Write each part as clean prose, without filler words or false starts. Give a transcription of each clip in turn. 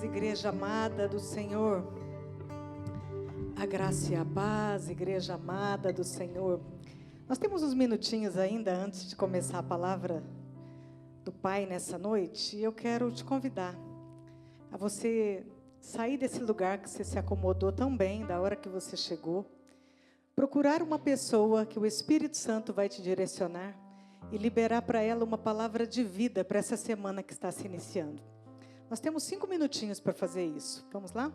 paz, igreja amada do Senhor. A graça e a paz, igreja amada do Senhor. Nós temos uns minutinhos ainda antes de começar a palavra do Pai nessa noite. E eu quero te convidar a você sair desse lugar que você se acomodou tão bem, da hora que você chegou. Procurar uma pessoa que o Espírito Santo vai te direcionar e liberar para ela uma palavra de vida para essa semana que está se iniciando. Nós temos 5 minutinhos para fazer isso. Vamos lá?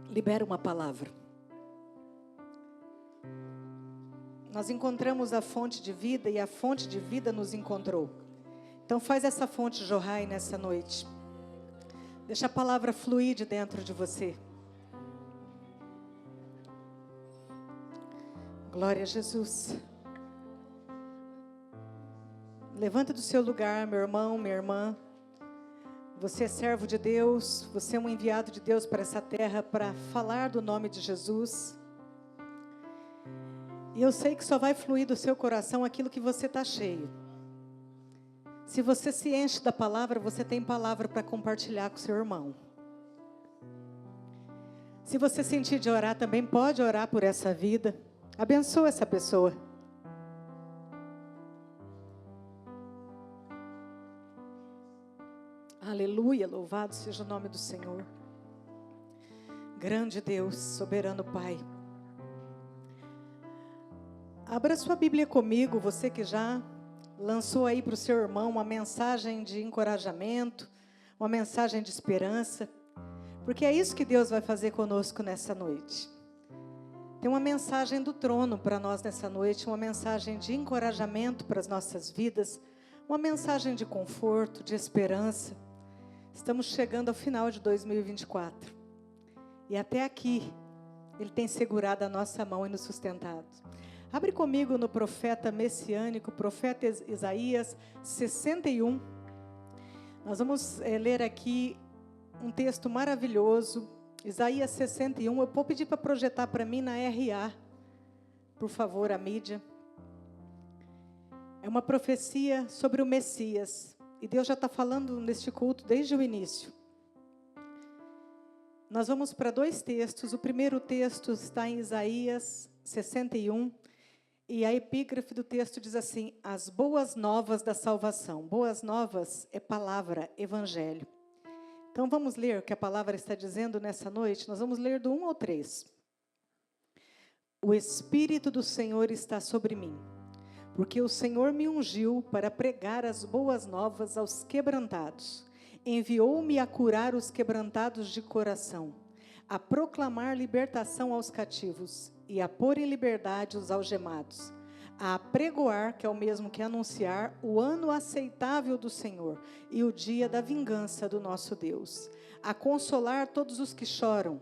Libera uma palavra. Nós encontramos a fonte de vida e a fonte de vida nos encontrou. Então faz essa fonte jorrar aí nessa noite. Deixa a palavra fluir de dentro de você. Glória a Jesus. Levanta do seu lugar, meu irmão, minha irmã. Você é servo de Deus, você é um enviado de Deus para essa terra para falar do nome de Jesus. E eu sei que só vai fluir do seu coração aquilo que você está cheio. Se você se enche da palavra, você tem palavra para compartilhar com o seu irmão. Se você sentir de orar, também pode orar por essa vida. Abençoa essa pessoa. Aleluia, louvado seja o nome do Senhor. Grande Deus, soberano Pai. Abra sua Bíblia comigo, você que já lançou aí para o seu irmão uma mensagem de encorajamento, uma mensagem de esperança, porque é isso que Deus vai fazer conosco nessa noite. Tem uma mensagem do trono para nós nessa noite, uma mensagem de encorajamento para as nossas vidas, uma mensagem de conforto, de esperança. Estamos chegando ao final de 2024. E até aqui, Ele tem segurado a nossa mão e nos sustentado. Abre comigo no profeta messiânico, profeta Isaías 61. Nós vamos ler aqui um texto maravilhoso. Isaías 61, eu vou pedir para projetar para mim na RA, por favor, a mídia. É uma profecia sobre o Messias, e Deus já está falando neste culto desde o início. Nós vamos para 2 textos, o primeiro texto está em Isaías 61, e a epígrafe do texto diz assim: as boas novas da salvação. Boas novas é palavra, evangelho. Então vamos ler o que a palavra está dizendo nessa noite. Nós vamos ler do 1 ao 3. O Espírito do Senhor está sobre mim, porque o Senhor me ungiu para pregar as boas novas aos quebrantados. Enviou-me a curar os quebrantados de coração, a proclamar libertação aos cativos e a pôr em liberdade os algemados, a apregoar, que é o mesmo que anunciar, o ano aceitável do Senhor e o dia da vingança do nosso Deus, a consolar todos os que choram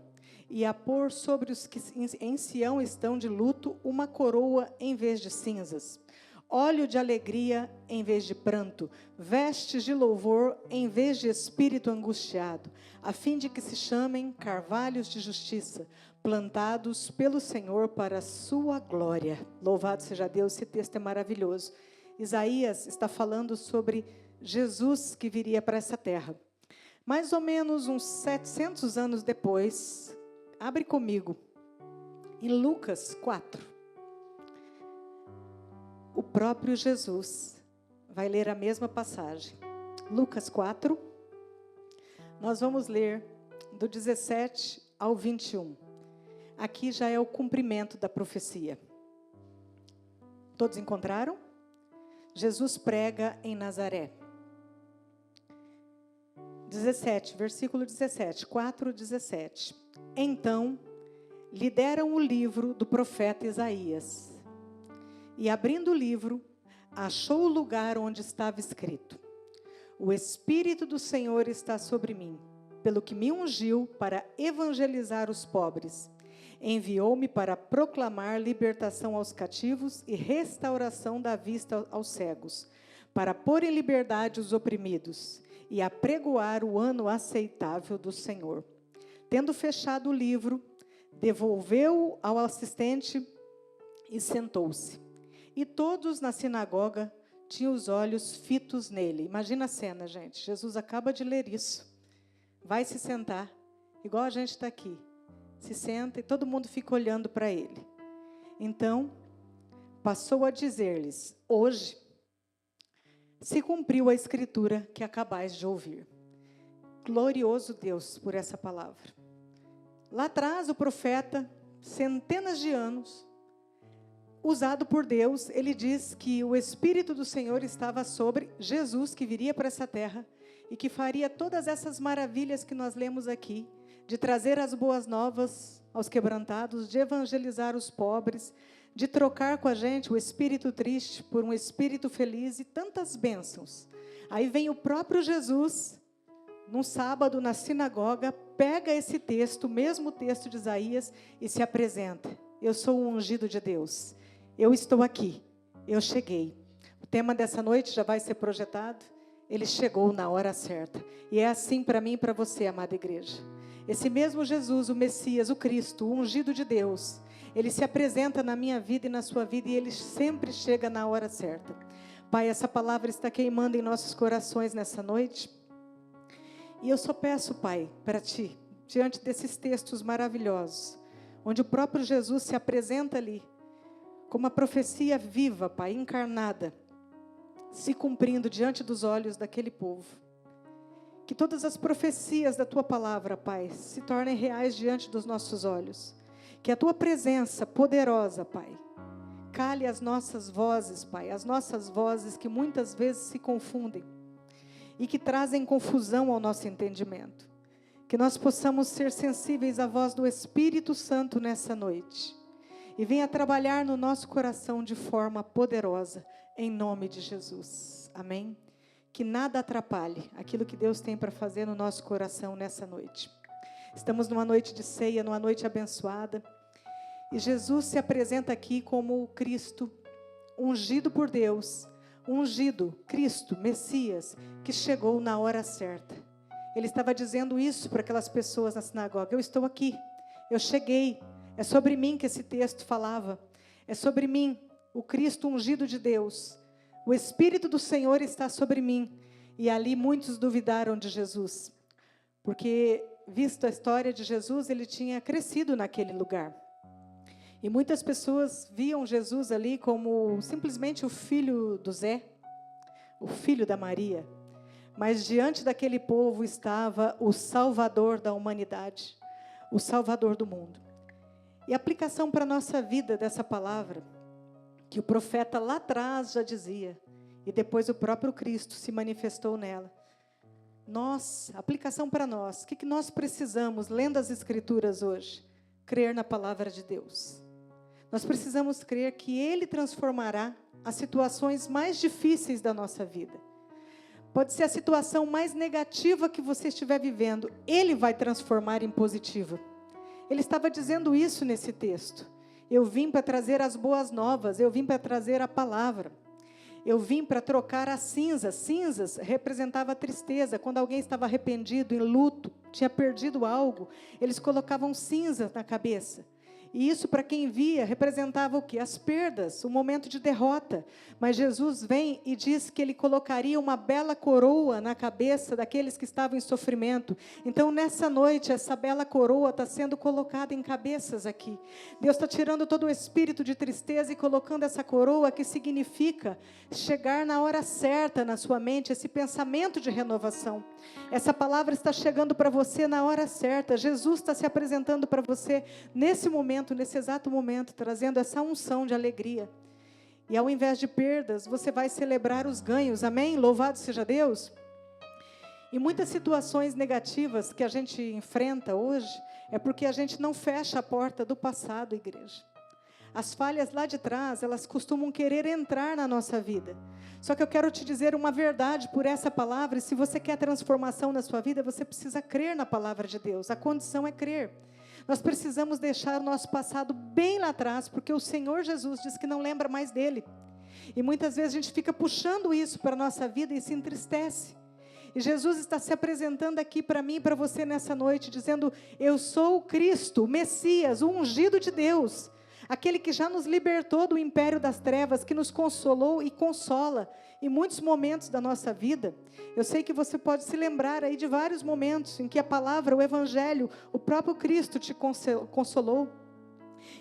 e a pôr sobre os que em Sião estão de luto uma coroa em vez de cinzas, óleo de alegria em vez de pranto, vestes de louvor em vez de espírito angustiado, a fim de que se chamem carvalhos de justiça, plantados pelo Senhor para a sua glória. Louvado seja Deus, esse texto é maravilhoso. Isaías está falando sobre Jesus que viria para essa terra. Mais ou menos uns 700 anos depois, abre comigo, em Lucas 4. O próprio Jesus vai ler a mesma passagem. Lucas 4, nós vamos ler do 17 ao 21. Aqui já é o cumprimento da profecia. Todos encontraram? Jesus prega em Nazaré. 17, versículo 17, 4:17. Então, lhe deram o livro do profeta Isaías. E abrindo o livro, achou o lugar onde estava escrito: o Espírito do Senhor está sobre mim, pelo que me ungiu para evangelizar os pobres. Enviou-me para proclamar libertação aos cativos e restauração da vista aos cegos, para pôr em liberdade os oprimidos e apregoar o ano aceitável do Senhor. Tendo fechado o livro, devolveu-o ao assistente e sentou-se. E todos na sinagoga tinha os olhos fitos nele. Imagina a cena, gente. Jesus acaba de ler isso. Vai se sentar, igual a gente está aqui. Se senta e todo mundo fica olhando para ele. Então, passou a dizer-lhes: hoje se cumpriu a escritura que acabais de ouvir. Glorioso Deus por essa palavra. Lá atrás, o profeta, centenas de anos, usado por Deus, ele diz que o Espírito do Senhor estava sobre Jesus, que viria para essa terra, e que faria todas essas maravilhas que nós lemos aqui, de trazer as boas novas aos quebrantados, de evangelizar os pobres, de trocar com a gente o espírito triste por um espírito feliz e tantas bênçãos. Aí vem o próprio Jesus, num sábado na sinagoga, pega esse texto, o mesmo texto de Isaías, e se apresenta. Eu sou o ungido de Deus. Eu estou aqui. Eu cheguei. O tema dessa noite já vai ser projetado. Ele chegou na hora certa. E é assim para mim e para você, amada igreja. Esse mesmo Jesus, o Messias, o Cristo, o ungido de Deus, ele se apresenta na minha vida e na sua vida, e ele sempre chega na hora certa. Pai, essa palavra está queimando em nossos corações nessa noite. E eu só peço, Pai, para Ti, diante desses textos maravilhosos, onde o próprio Jesus se apresenta ali, como uma profecia viva, Pai, encarnada, se cumprindo diante dos olhos daquele povo. Que todas as profecias da Tua palavra, Pai, se tornem reais diante dos nossos olhos. Que a Tua presença poderosa, Pai, cale as nossas vozes, Pai, as nossas vozes que muitas vezes se confundem e que trazem confusão ao nosso entendimento. Que nós possamos ser sensíveis à voz do Espírito Santo nessa noite e venha trabalhar no nosso coração de forma poderosa, em nome de Jesus. Amém? Que nada atrapalhe aquilo que Deus tem para fazer no nosso coração nessa noite. Estamos numa noite de ceia, numa noite abençoada, e Jesus se apresenta aqui como o Cristo, ungido por Deus, ungido, Cristo, Messias, que chegou na hora certa. Ele estava dizendo isso para aquelas pessoas na sinagoga: eu estou aqui, eu cheguei, é sobre mim que esse texto falava, é sobre mim, o Cristo ungido de Deus, o Espírito do Senhor está sobre mim. E ali muitos duvidaram de Jesus, porque, visto a história de Jesus, ele tinha crescido naquele lugar. E muitas pessoas viam Jesus ali como simplesmente o filho do Zé, o filho da Maria. Mas diante daquele povo estava o Salvador da humanidade, o Salvador do mundo. E a aplicação para a nossa vida dessa palavra, que o profeta lá atrás já dizia, e depois o próprio Cristo se manifestou nela. Nós, aplicação para nós, o que nós precisamos, lendo as Escrituras hoje? Crer na palavra de Deus. Nós precisamos crer que Ele transformará as situações mais difíceis da nossa vida. Pode ser a situação mais negativa que você estiver vivendo, Ele vai transformar em positiva. Ele estava dizendo isso nesse texto. Eu vim para trazer as boas novas, eu vim para trazer a palavra. Eu vim para trocar as cinzas. Cinzas representava a tristeza. Quando alguém estava arrependido, em luto, tinha perdido algo, eles colocavam cinza na cabeça. E isso, para quem via, representava o quê? As perdas, o momento de derrota. Mas Jesus vem e diz que Ele colocaria uma bela coroa na cabeça daqueles que estavam em sofrimento. Então, nessa noite, essa bela coroa está sendo colocada em cabeças aqui. Deus está tirando todo o espírito de tristeza e colocando essa coroa, que significa chegar na hora certa na sua mente, esse pensamento de renovação. Essa palavra está chegando para você na hora certa. Jesus está se apresentando para você nesse momento, nesse exato momento, trazendo essa unção de alegria. E ao invés de perdas, você vai celebrar os ganhos. Amém? Louvado seja Deus. E muitas situações negativas que a gente enfrenta hoje é porque a gente não fecha a porta do passado, igreja. As falhas lá de trás, elas costumam querer entrar na nossa vida. Só que eu quero te dizer uma verdade por essa palavra, e se você quer transformação na sua vida, você precisa crer na palavra de Deus. A condição é crer. Nós precisamos deixar o nosso passado bem lá atrás, porque o Senhor Jesus diz que não lembra mais dele. E muitas vezes a gente fica puxando isso para a nossa vida e se entristece. E Jesus está se apresentando aqui para mim e para você nessa noite, dizendo: eu sou o Cristo, o Messias, o ungido de Deus. aquele que já nos libertou do império das trevas, que nos consolou e consola em muitos momentos da nossa vida. Eu sei que você pode se lembrar aí de vários momentos em que a palavra, o Evangelho, o próprio Cristo te consolou.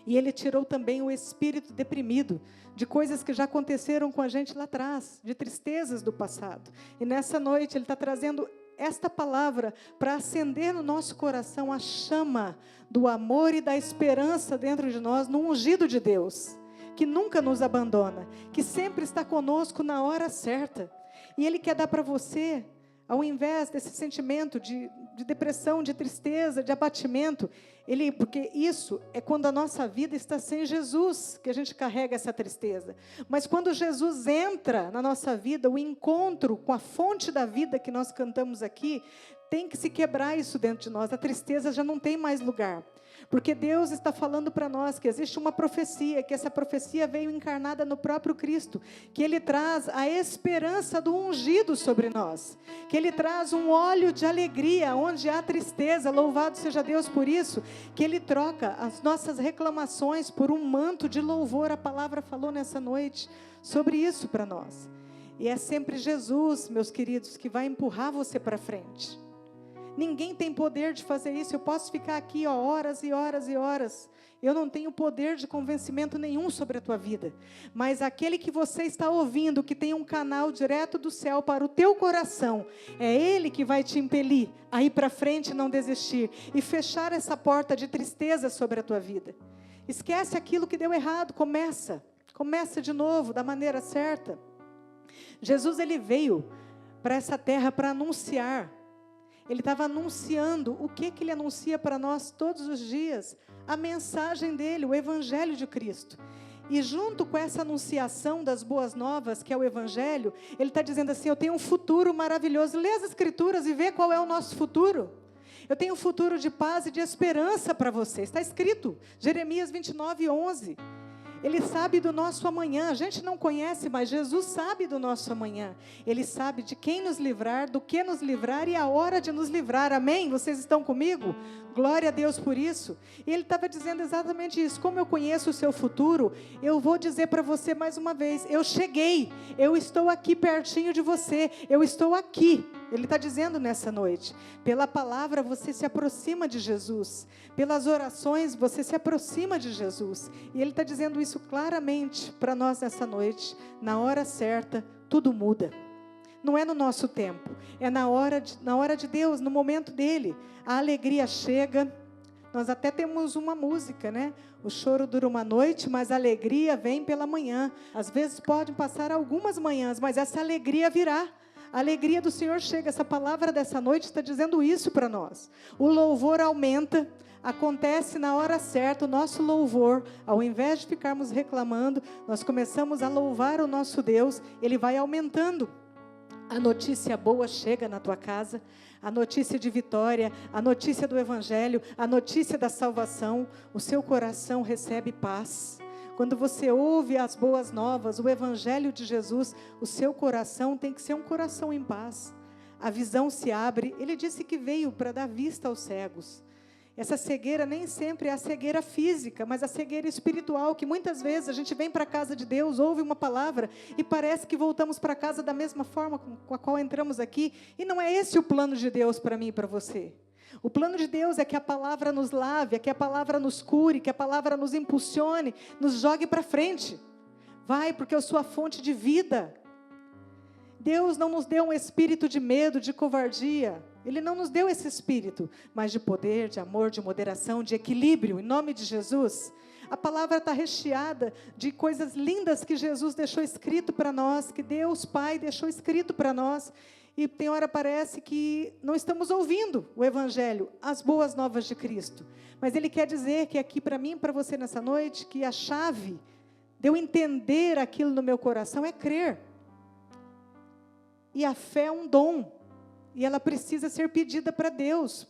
E Ele tirou também o espírito deprimido, de coisas que já aconteceram com a gente lá atrás, de tristezas do passado. E nessa noite Ele está trazendo esta palavra para acender no nosso coração a chama do amor e da esperança dentro de nós, no ungido de Deus, que nunca nos abandona, que sempre está conosco na hora certa. E Ele quer dar para você, ao invés desse sentimento de depressão, de tristeza, de abatimento, porque isso é quando a nossa vida está sem Jesus, que a gente carrega essa tristeza. Mas quando Jesus entra na nossa vida, o encontro com a fonte da vida que nós cantamos aqui, tem que se quebrar isso dentro de nós. A tristeza já não tem mais lugar. Porque Deus está falando para nós que existe uma profecia, que essa profecia veio encarnada no próprio Cristo, que Ele traz a esperança do ungido sobre nós, que Ele traz um óleo de alegria, onde há tristeza, louvado seja Deus por isso, que Ele troca as nossas reclamações por um manto de louvor. A palavra falou nessa noite sobre isso para nós. E é sempre Jesus, meus queridos, que vai empurrar você para frente. Ninguém tem poder de fazer isso. Eu posso ficar aqui horas e horas e horas. Eu não tenho poder de convencimento nenhum sobre a tua vida. Mas aquele que você está ouvindo, que tem um canal direto do céu para o teu coração, é Ele que vai te impelir a ir para frente e não desistir. E fechar essa porta de tristeza sobre a tua vida. Esquece aquilo que deu errado. Começa de novo, da maneira certa. Jesus, Ele veio para essa terra para anunciar. Ele estava anunciando, o que Ele anuncia para nós todos os dias? A mensagem dEle, o Evangelho de Cristo. E junto com essa anunciação das boas novas, que é o Evangelho, Ele está dizendo assim, eu tenho um futuro maravilhoso. Lê as Escrituras e vê qual é o nosso futuro. Eu tenho um futuro de paz e de esperança para você. Está escrito, Jeremias 29:11. Ele sabe do nosso amanhã. A gente não conhece, mas Jesus sabe do nosso amanhã. Ele sabe de quem nos livrar, do que nos livrar e a hora de nos livrar. Amém? Vocês estão comigo? Glória a Deus por isso. E Ele estava dizendo exatamente isso. Como eu conheço o seu futuro, eu vou dizer para você mais uma vez. Eu cheguei. Eu estou aqui pertinho de você. Eu estou aqui. Ele está dizendo nessa noite, pela palavra você se aproxima de Jesus, pelas orações você se aproxima de Jesus, e Ele está dizendo isso claramente para nós nessa noite. Na hora certa, tudo muda, não é no nosso tempo, é na hora de Deus, no momento dEle, a alegria chega. Nós até temos uma música, né? O choro dura uma noite, mas a alegria vem pela manhã. Às vezes podem passar algumas manhãs, mas essa alegria virá. A alegria do Senhor chega. Essa palavra dessa noite está dizendo isso para nós. O louvor aumenta, acontece na hora certa. O nosso louvor, ao invés de ficarmos reclamando, nós começamos a louvar o nosso Deus. Ele vai aumentando. A notícia boa chega na tua casa, a notícia de vitória, a notícia do Evangelho, a notícia da salvação. O seu coração recebe paz. Quando você ouve as boas novas, o Evangelho de Jesus, o seu coração tem que ser um coração em paz. A visão se abre. Ele disse que veio para dar vista aos cegos. Essa cegueira nem sempre é a cegueira física, mas a cegueira espiritual, que muitas vezes a gente vem para a casa de Deus, ouve uma palavra e parece que voltamos para casa da mesma forma com a qual entramos aqui. E não é esse o plano de Deus para mim e para você. O plano de Deus é que a palavra nos lave, é que a palavra nos cure, que a palavra nos impulsione, nos jogue para frente. Vai, porque eu sou a fonte de vida. Deus não nos deu um espírito de medo, de covardia. Ele não nos deu esse espírito, mas de poder, de amor, de moderação, de equilíbrio, em nome de Jesus. A palavra está recheada de coisas lindas que Jesus deixou escrito para nós, que Deus Pai deixou escrito para nós. E tem hora parece que não estamos ouvindo o Evangelho, as boas novas de Cristo. Mas Ele quer dizer que aqui para mim, para você nessa noite, que a chave de eu entender aquilo no meu coração é crer. E a fé é um dom, e ela precisa ser pedida para Deus.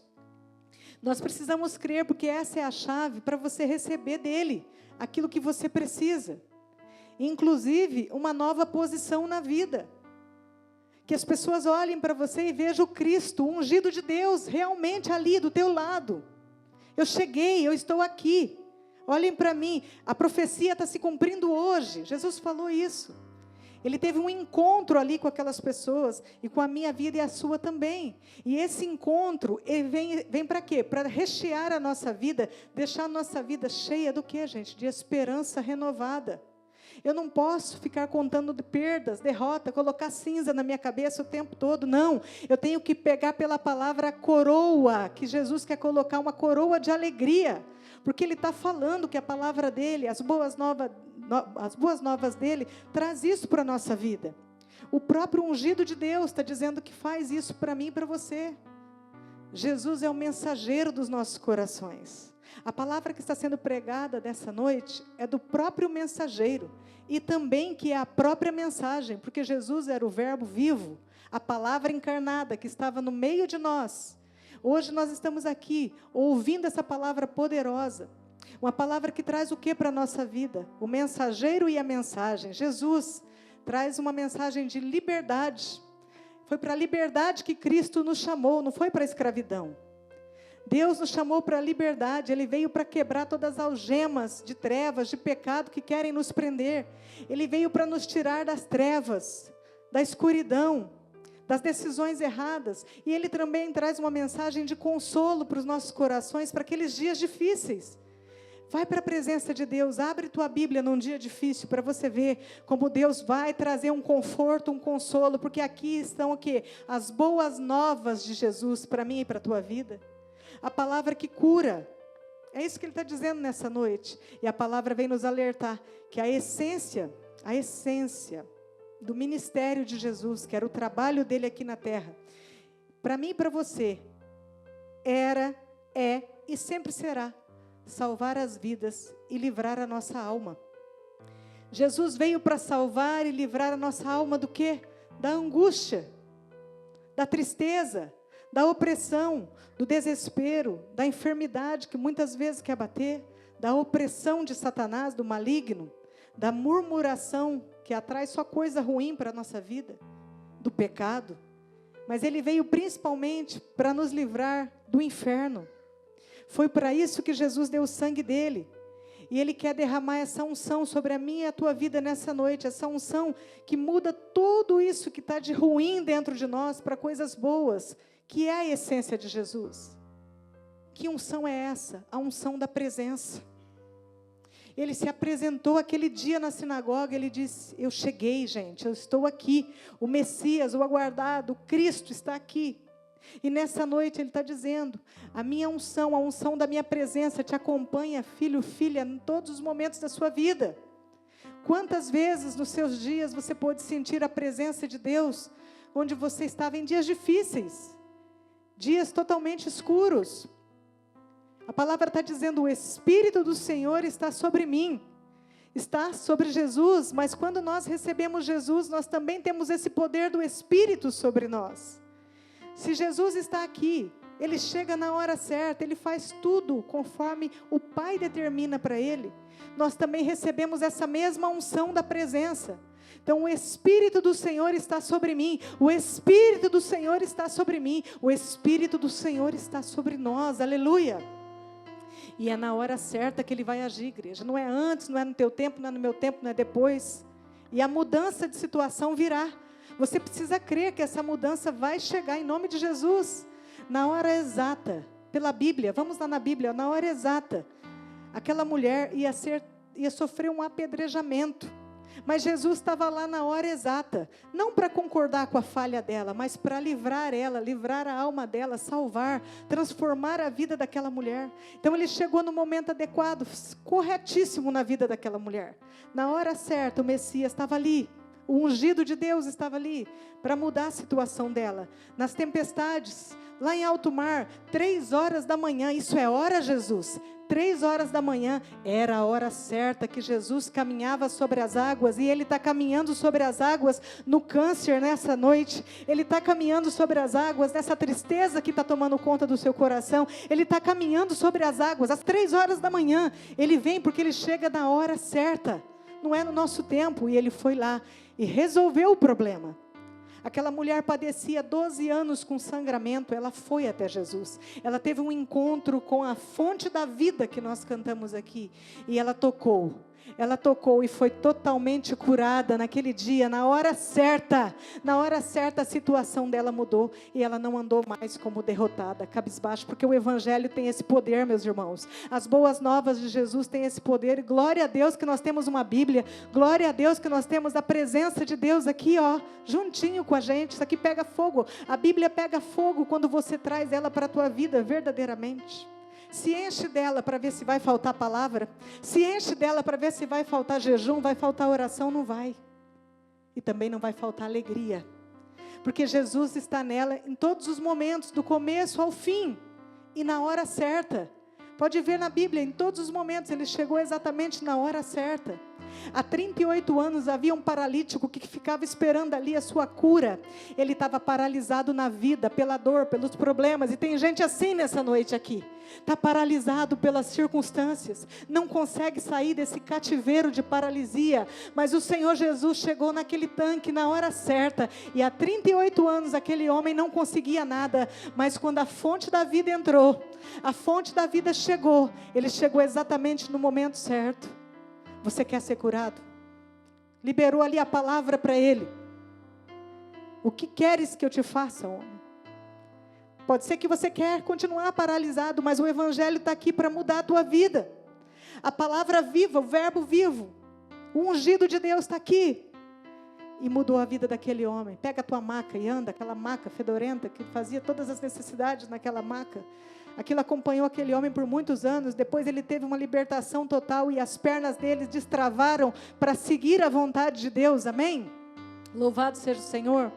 Nós precisamos crer, porque essa é a chave para você receber dEle aquilo que você precisa. Inclusive, uma nova posição na vida. Que as pessoas olhem para você e vejam o Cristo, o ungido de Deus, realmente ali do teu lado. Eu cheguei, eu estou aqui. Olhem para mim, a profecia está se cumprindo hoje. Jesus falou isso. Ele teve um encontro ali com aquelas pessoas, e com a minha vida e a sua também. E esse encontro, ele vem para quê? Para rechear a nossa vida, deixar a nossa vida cheia do quê, gente? De esperança renovada. Eu não posso ficar contando de perdas, derrota, colocar cinza na minha cabeça o tempo todo, não. Eu tenho que pegar pela palavra coroa, que Jesus quer colocar uma coroa de alegria, porque Ele está falando que a palavra dEle, as boas novas dEle, traz isso para a nossa vida. O próprio ungido de Deus está dizendo que faz isso para mim e para você. Jesus é o mensageiro dos nossos corações. A palavra que está sendo pregada dessa noite é do próprio mensageiro, e também que é a própria mensagem, porque Jesus era o verbo vivo, a palavra encarnada que estava no meio de nós. Hoje nós estamos aqui, ouvindo essa palavra poderosa, uma palavra que traz o que para a nossa vida? O mensageiro e a mensagem. Jesus traz uma mensagem de liberdade. Foi para a liberdade que Cristo nos chamou, não foi para a escravidão. Deus nos chamou para a liberdade, Ele veio para quebrar todas as algemas de trevas, de pecado que querem nos prender. Ele veio para nos tirar das trevas, da escuridão, das decisões erradas. E Ele também traz uma mensagem de consolo para os nossos corações, para aqueles dias difíceis. Vai para a presença de Deus, abre tua Bíblia num dia difícil, para você ver como Deus vai trazer um conforto, um consolo, porque aqui estão o quê? As boas novas de Jesus para mim e para a tua vida. A palavra que cura, é isso que Ele está dizendo nessa noite. E a palavra vem nos alertar que a essência do ministério de Jesus, que era o trabalho dele aqui na terra, para mim e para você, era, é e sempre será salvar as vidas e livrar a nossa alma. Jesus veio para salvar e livrar a nossa alma do quê? Da angústia, da tristeza, da opressão, do desespero, da enfermidade que muitas vezes quer bater, da opressão de Satanás, do maligno, da murmuração que atrai só coisa ruim para a nossa vida, do pecado. Mas Ele veio principalmente para nos livrar do inferno. Foi para isso que Jesus deu o sangue dEle. E Ele quer derramar essa unção sobre a minha e a tua vida nessa noite. Essa unção que muda tudo isso que está de ruim dentro de nós para coisas boas, que é a essência de Jesus. Que unção é essa? A unção da presença. Ele se apresentou aquele dia na sinagoga, Ele disse, eu cheguei, gente, eu estou aqui. O Messias, o aguardado, o Cristo está aqui. E nessa noite Ele está dizendo, a minha unção, a unção da minha presença te acompanha, filho, filha, em todos os momentos da sua vida. Quantas vezes nos seus dias você pôde sentir a presença de Deus, onde você estava em dias difíceis, dias totalmente escuros? A palavra está dizendo, o Espírito do Senhor está sobre mim, está sobre Jesus, mas quando nós recebemos Jesus, nós também temos esse poder do Espírito sobre nós. Se Jesus está aqui, Ele chega na hora certa, Ele faz tudo conforme o Pai determina para Ele. Nós também recebemos essa mesma unção da presença. Então o Espírito do Senhor está sobre mim, o Espírito do Senhor está sobre mim, o Espírito do Senhor está sobre nós, aleluia. E é na hora certa que Ele vai agir, igreja. Não é antes, não é no teu tempo, não é no meu tempo, não é depois. E a mudança de situação virá. Você precisa crer que essa mudança vai chegar em nome de Jesus. Na hora exata, pela Bíblia, vamos lá na Bíblia, na hora exata. Aquela mulher ia sofrer um apedrejamento. Mas Jesus estava lá na hora exata, não para concordar com a falha dela, mas para livrar ela, livrar a alma dela, salvar, transformar a vida daquela mulher. Então Ele chegou no momento adequado, corretíssimo na vida daquela mulher. Na hora certa, o Messias estava ali, o ungido de Deus estava ali, para mudar a situação dela. Nas tempestades, lá em alto mar, 3 horas da manhã, isso é hora, Jesus? 3 horas da manhã, era a hora certa que Jesus caminhava sobre as águas, e Ele está caminhando sobre as águas no câncer nessa noite, Ele está caminhando sobre as águas nessa tristeza que está tomando conta do seu coração, Ele está caminhando sobre as águas, às 3 horas da manhã, Ele vem porque Ele chega na hora certa, não é no nosso tempo, e Ele foi lá, e resolveu o problema. Aquela mulher padecia 12 anos com sangramento, ela foi até Jesus. Ela teve um encontro com a fonte da vida que nós cantamos aqui. E ela tocou e foi totalmente curada naquele dia, na hora certa a situação dela mudou e ela não andou mais como derrotada, cabisbaixo, porque o Evangelho tem esse poder, meus irmãos. As boas novas de Jesus têm esse poder, e glória a Deus que nós temos uma Bíblia, glória a Deus que nós temos a presença de Deus aqui, ó, juntinho com a gente. Isso aqui pega fogo, a Bíblia pega fogo quando você traz ela para a tua vida verdadeiramente. Se enche dela para ver se vai faltar palavra. Se enche dela para ver se vai faltar jejum, vai faltar oração, não vai. E também não vai faltar alegria. Porque Jesus está nela em todos os momentos, do começo ao fim. E na hora certa. Pode ver na Bíblia, em todos os momentos, ele chegou exatamente na hora certa. Há 38 anos havia um paralítico que ficava esperando ali a sua cura. Ele estava paralisado na vida, pela dor, pelos problemas. E tem gente assim nessa noite aqui. Está paralisado pelas circunstâncias. Não consegue sair desse cativeiro de paralisia. Mas o Senhor Jesus chegou naquele tanque na hora certa. E há 38 anos aquele homem não conseguia nada. Mas quando a fonte da vida entrou, a fonte da vida chegou. Ele chegou exatamente no momento certo. Você quer ser curado? Liberou ali a palavra para ele. O que queres que eu te faça, homem? Pode ser que você quer continuar paralisado, mas o Evangelho está aqui para mudar a tua vida. A palavra viva, o verbo vivo, o ungido de Deus está aqui. E mudou a vida daquele homem. Pega a tua maca e anda, aquela maca fedorenta que fazia todas as necessidades naquela maca. Aquilo acompanhou aquele homem por muitos anos. Depois ele teve uma libertação total e as pernas dele destravaram para seguir a vontade de Deus. Amém? Louvado seja o Senhor.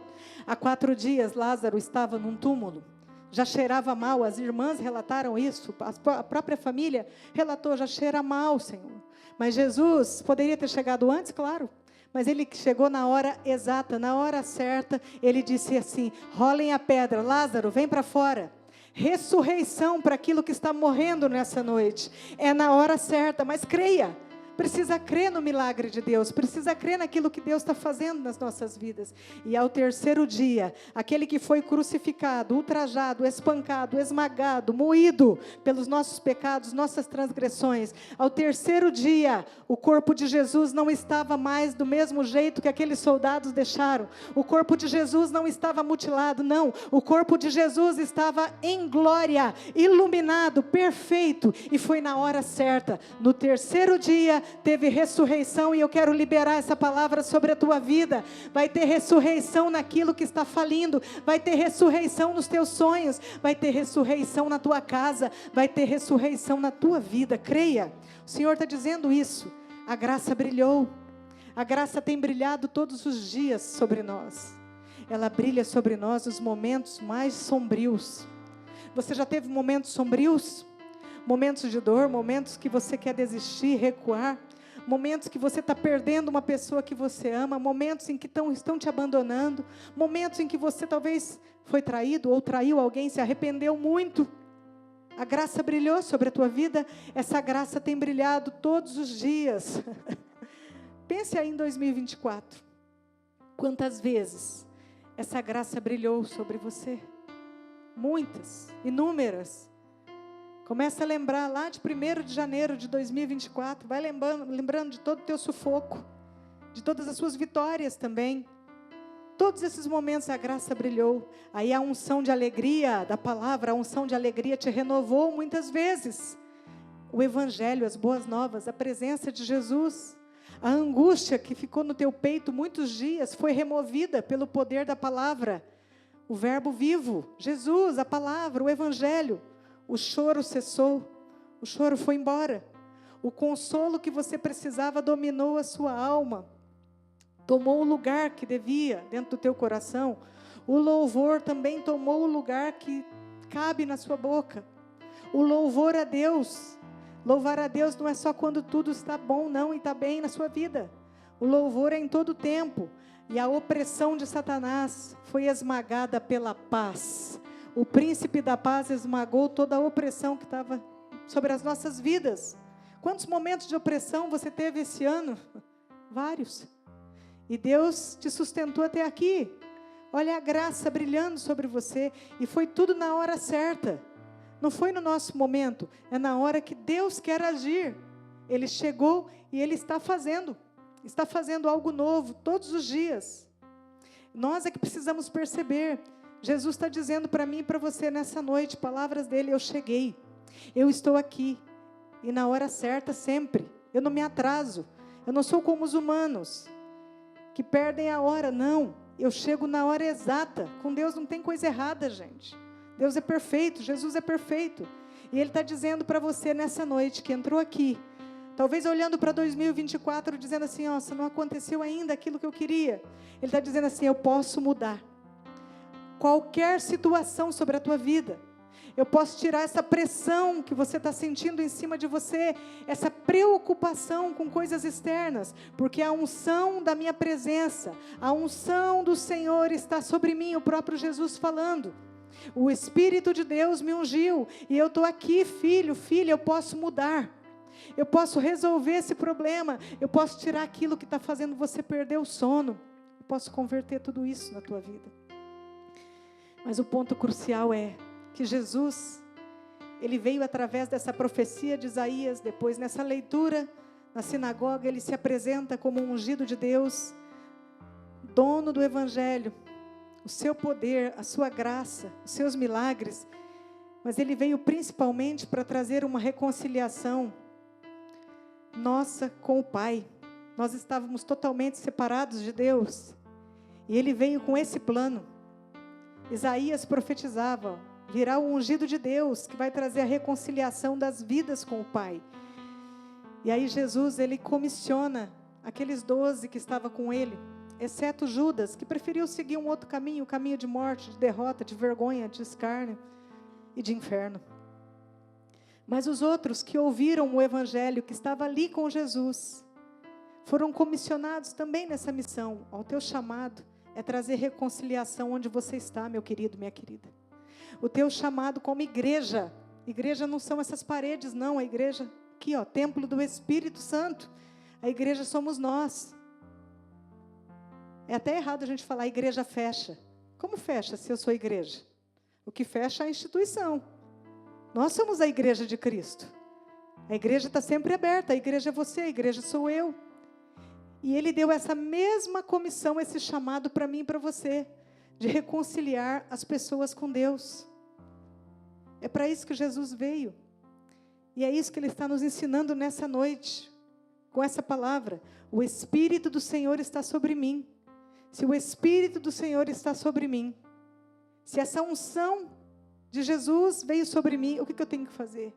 Há 4 dias Lázaro estava num túmulo. Já cheirava mal. As irmãs relataram isso. A própria família relatou, já cheira mal, Senhor. Mas Jesus poderia ter chegado antes, claro. Mas ele chegou na hora exata, na hora certa. Ele disse assim: rolem a pedra. Lázaro, vem para fora. Ressurreição para aquilo que está morrendo nessa noite. É na hora certa, mas creia. Precisa crer no milagre de Deus, precisa crer naquilo que Deus está fazendo nas nossas vidas. E ao 3º dia, aquele que foi crucificado, ultrajado, espancado, esmagado, moído pelos nossos pecados, nossas transgressões, ao 3º dia, o corpo de Jesus não estava mais do mesmo jeito que aqueles soldados deixaram. O corpo de Jesus não estava mutilado, não. O corpo de Jesus estava em glória, iluminado, perfeito, e foi na hora certa. No 3º dia, teve ressurreição, e eu quero liberar essa palavra sobre a tua vida. Vai ter ressurreição naquilo que está falindo, vai ter ressurreição nos teus sonhos, vai ter ressurreição na tua casa, vai ter ressurreição na tua vida. Creia, o Senhor está dizendo isso. A graça brilhou, a graça tem brilhado todos os dias sobre nós. Ela brilha sobre nós nos momentos mais sombrios. Você já teve momentos sombrios? Momentos de dor, momentos que você quer desistir, recuar, momentos que você está perdendo uma pessoa que você ama, momentos em que estão te abandonando, momentos em que você talvez foi traído ou traiu alguém, se arrependeu muito. A graça brilhou sobre a tua vida, essa graça tem brilhado todos os dias. Pense aí em 2024, quantas vezes essa graça brilhou sobre você? Muitas, inúmeras. Começa a lembrar lá de 1º de janeiro de 2024. Vai lembrando de todo o teu sufoco. De todas as suas vitórias também. Todos esses momentos a graça brilhou. Aí a unção de alegria da palavra, a unção de alegria te renovou muitas vezes. O Evangelho, as boas novas, a presença de Jesus. A angústia que ficou no teu peito muitos dias foi removida pelo poder da palavra. O verbo vivo, Jesus, a palavra, o Evangelho. O choro cessou, o choro foi embora. O consolo que você precisava dominou a sua alma, tomou o lugar que devia dentro do teu coração. O louvor também tomou o lugar que cabe na sua boca. O louvor a Deus. Louvar a Deus não é só quando tudo está bom, não, e está bem na sua vida. O louvor é em todo o tempo. E a opressão de Satanás foi esmagada pela paz. O príncipe da paz esmagou toda a opressão que estava sobre as nossas vidas. Quantos momentos de opressão você teve esse ano? Vários. E Deus te sustentou até aqui. Olha a graça brilhando sobre você. E foi tudo na hora certa. Não foi no nosso momento. É na hora que Deus quer agir. Ele chegou e Ele está fazendo. Está fazendo algo novo todos os dias. Nós é que precisamos perceber. Jesus está dizendo para mim e para você nessa noite, palavras dele: eu cheguei. Eu estou aqui. E na hora certa sempre. Eu não me atraso. Eu não sou como os humanos que perdem a hora. Não. Eu chego na hora exata. Com Deus não tem coisa errada, gente. Deus é perfeito, Jesus é perfeito. E Ele está dizendo para você nessa noite que entrou aqui, talvez olhando para 2024, dizendo assim: nossa, não aconteceu ainda aquilo que eu queria. Ele está dizendo assim: eu posso mudar qualquer situação sobre a tua vida. Eu posso tirar essa pressão que você está sentindo em cima de você, essa preocupação com coisas externas, porque a unção da minha presença, a unção do Senhor está sobre mim, o próprio Jesus falando. O Espírito de Deus me ungiu, e eu estou aqui, filho, filha, eu posso mudar. Eu posso resolver esse problema, eu posso tirar aquilo que está fazendo você perder o sono. Eu posso converter tudo isso na tua vida. Mas o ponto crucial é que Jesus, Ele veio através dessa profecia de Isaías. Depois, nessa leitura, na sinagoga, Ele se apresenta como um ungido de Deus, dono do Evangelho, o seu poder, a sua graça, os seus milagres. Mas Ele veio principalmente para trazer uma reconciliação nossa com o Pai. Nós estávamos totalmente separados de Deus, e Ele veio com esse plano. Isaías profetizava: virá o ungido de Deus, que vai trazer a reconciliação das vidas com o Pai. E aí Jesus, Ele comissiona aqueles 12 que estavam com Ele, exceto Judas, que preferiu seguir um outro caminho, o caminho de morte, de derrota, de vergonha, de escárnio e de inferno. Mas os outros que ouviram o Evangelho, que estava ali com Jesus, foram comissionados também nessa missão. O teu chamado é trazer reconciliação onde você está, meu querido, minha querida. O teu chamado como igreja. Igreja não são essas paredes, não. A igreja aqui, ó, templo do Espírito Santo. A igreja somos nós. É até errado a gente falar igreja fecha. Como fecha se eu sou igreja? O que fecha é a instituição. Nós somos a igreja de Cristo. A igreja está sempre aberta. A igreja é você, a igreja sou eu. E Ele deu essa mesma comissão, esse chamado para mim e para você, de reconciliar as pessoas com Deus. É para isso que Jesus veio. E é isso que Ele está nos ensinando nessa noite, com essa palavra. O Espírito do Senhor está sobre mim. Se o Espírito do Senhor está sobre mim, se essa unção de Jesus veio sobre mim, o que eu tenho que fazer?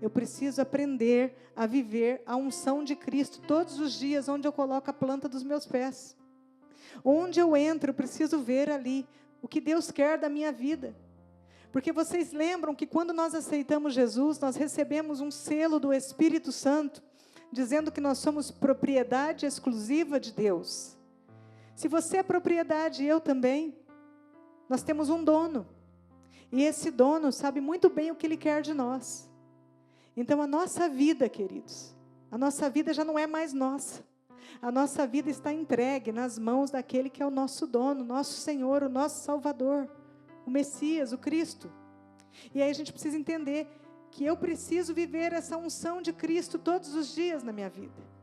Eu preciso aprender a viver a unção de Cristo todos os dias, onde eu coloco a planta dos meus pés. Onde eu entro, eu preciso ver ali o que Deus quer da minha vida. Porque vocês lembram que quando nós aceitamos Jesus, nós recebemos um selo do Espírito Santo, dizendo que nós somos propriedade exclusiva de Deus. Se você é propriedade, eu também, nós temos um dono. E esse dono sabe muito bem o que Ele quer de nós. Então a nossa vida, queridos, a nossa vida já não é mais nossa. A nossa vida está entregue nas mãos daquele que é o nosso dono, nosso Senhor, o nosso Salvador, o Messias, o Cristo. E aí a gente precisa entender que eu preciso viver essa unção de Cristo todos os dias na minha vida.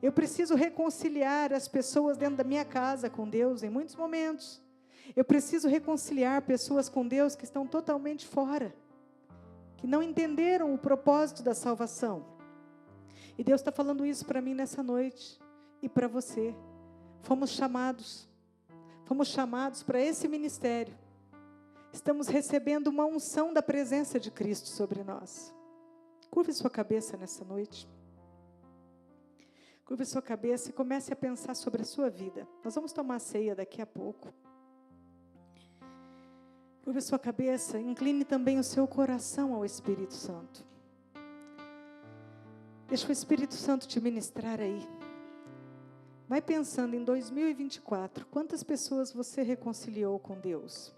Eu preciso reconciliar as pessoas dentro da minha casa com Deus em muitos momentos. Eu preciso reconciliar pessoas com Deus que estão totalmente fora, que não entenderam o propósito da salvação. E Deus está falando isso para mim nessa noite e para você. Fomos chamados para esse ministério. Estamos recebendo uma unção da presença de Cristo sobre nós. Curve sua cabeça nessa noite. Curve sua cabeça e comece a pensar sobre a sua vida. Nós vamos tomar ceia daqui a pouco. Curve sua cabeça, incline também o seu coração ao Espírito Santo. Deixa o Espírito Santo te ministrar aí. Vai pensando em 2024, quantas pessoas você reconciliou com Deus?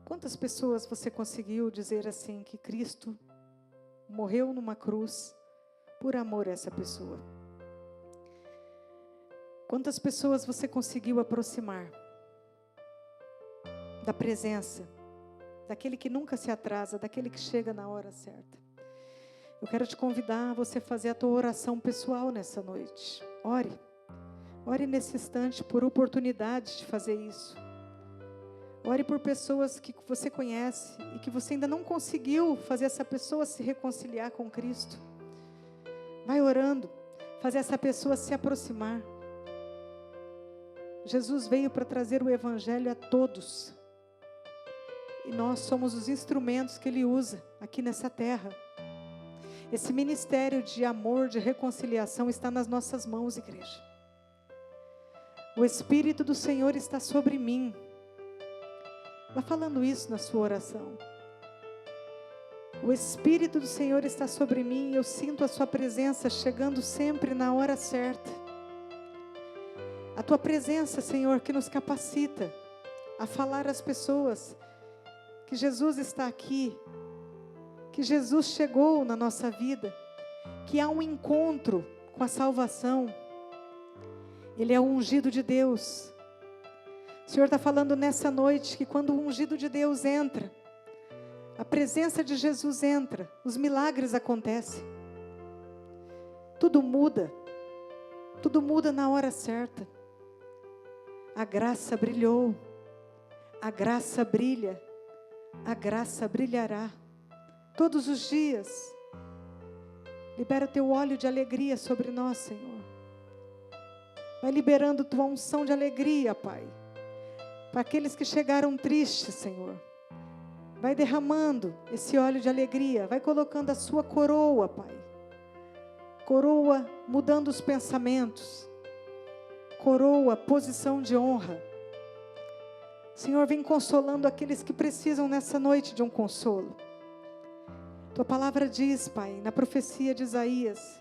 Quantas pessoas você conseguiu dizer assim que Cristo morreu numa cruz por amor a essa pessoa? Quantas pessoas você conseguiu aproximar da presença, daquele que nunca se atrasa, daquele que chega na hora certa? Eu quero te convidar a você fazer a tua oração pessoal nessa noite. Ore. Ore nesse instante por oportunidade de fazer isso. Ore por pessoas que você conhece e que você ainda não conseguiu fazer essa pessoa se reconciliar com Cristo. Vai orando, fazer essa pessoa se aproximar. Jesus veio para trazer o Evangelho a todos. E nós somos os instrumentos que Ele usa aqui nessa terra. Esse ministério de amor, de reconciliação está nas nossas mãos, igreja. O Espírito do Senhor está sobre mim. Vá falando isso na sua oração. O Espírito do Senhor está sobre mim e eu sinto a sua presença chegando sempre na hora certa. A tua presença, Senhor, que nos capacita a falar às pessoas que Jesus está aqui, que Jesus chegou na nossa vida, que há um encontro com a salvação. Ele é o ungido de Deus. O Senhor está falando nessa noite que quando o ungido de Deus entra, a presença de Jesus entra, os milagres acontecem. Tudo muda na hora certa. A graça brilhou, a graça brilha, a graça brilhará todos os dias. Libera o teu óleo de alegria sobre nós, Senhor. Vai liberando tua unção de alegria, Pai, para aqueles que chegaram tristes, Senhor. Vai derramando esse óleo de alegria, vai colocando a sua coroa, Pai. Coroa mudando os pensamentos. Coroa, posição de honra. Senhor, vem consolando aqueles que precisam nessa noite de um consolo. Tua palavra diz, Pai, na profecia de Isaías,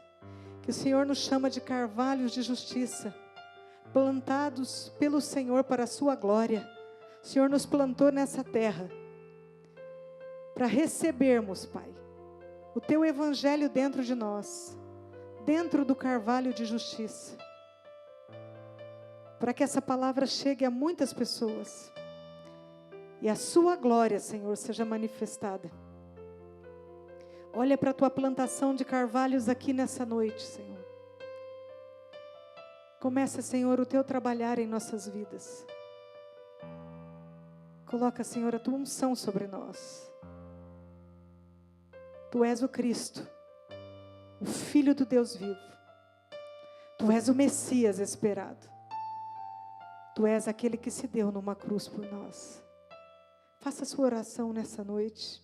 que o Senhor nos chama de carvalhos de justiça, plantados pelo Senhor para a sua glória. O Senhor nos plantou nessa terra para recebermos, Pai, o teu evangelho dentro de nós, dentro do carvalho de justiça, para que essa palavra chegue a muitas pessoas e a sua glória, Senhor, seja manifestada. Olha para a tua plantação de carvalhos aqui nessa noite, Senhor. Começa, Senhor, o teu trabalhar em nossas vidas. Coloca, Senhor, a tua unção sobre nós. Tu és o Cristo, o Filho do Deus vivo. Tu és o Messias esperado. Tu és aquele que se deu numa cruz por nós. Faça a sua oração nessa noite.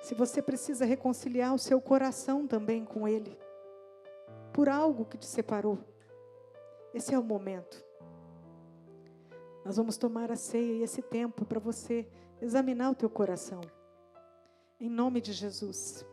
Se você precisa reconciliar o seu coração também com Ele, por algo que te separou, esse é o momento. Nós vamos tomar a ceia e esse tempo para você examinar o teu coração. Em nome de Jesus.